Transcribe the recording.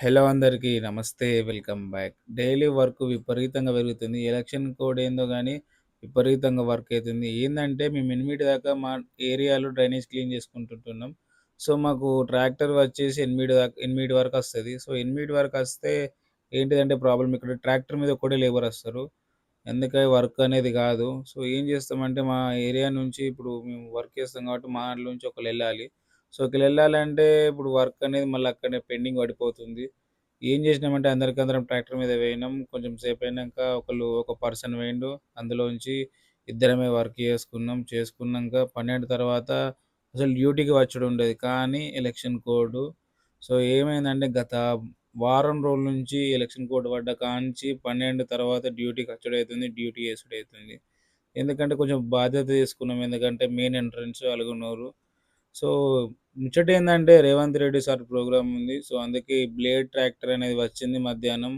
Hello అందరికీ నమస్తే. Welcome back. Daily work విపరీతంగా పెరుగుతుంది. ఎలక్షన్ కోడ్ ఏందో గానీ విపరీతంగా వర్క్ అయితుంది. ఏందంటే మేము 8 దాకా మా ఏరియాలో డ్రైనేజ్ క్లీన్ చేసుకుంటుంటున్నాం. సో, మాకు ట్రాక్టర్ వచ్చేసి 8 వరకొస్తది. సో, 8 వరకొస్తే ఏంటిదంటే ప్రాబ్లమ్ ఇక్కడ ట్రాక్టర్ మీద ఒక్కడే లేబరొస్తారు. అందుకే వర్క్ అనేది గాదు. సో, ఏం చేస్తామంటే మా ఏరియా నుంచి ఇప్పుడు మేము వర్క్ చేస్తాం కాబట్టి మా దాంట్లో నుంచి ఒకళ్ళెళ్ళాలి. సో, ఒకళ్ళెళ్ళాలంటే ఇప్పుడు వర్క్ అనేది మళ్ళీ అక్కడనే పెండింగ్ పడిపోతుంది. ఏం జేసినామంటే అందరికందరం ట్రాక్టర్ మీద పోయినాం. కొంచెం సేపయినంక ఒక పర్సన్ పోయిండు. అందులోంచి ఇద్దరమే వర్క్ చేసుకున్నాం. చేసుకున్నంక 12 తర్వాత అసలు డ్యూటీకి వచ్చుడుండేది. కానీ ఎలక్షన్ కోడ్ సో, ఏమైందంటే గత వారం రోజుల నుంచి ఎలక్షన్ కోడ్ పడ్డ కాంచి 12 తర్వాత డ్యూటీకచ్చుడయితుంది. డ్యూటీ చేసుడయితుంది. ఎందుకంటే కొంచెం బాధ్యత తీసుకున్నాం. ఎందుకంటే మెయిన్ ఎంట్రన్స్ అలుగునూరు. సో, ముచ్చటేందంటే రేవంత్ రెడ్డి సార్ ప్రోగ్రామ్ ఉంది. సో, అందుకే ఈ బ్లేడ్ ట్రాక్టర్ అనేది వచ్చింది మధ్యాహ్నం.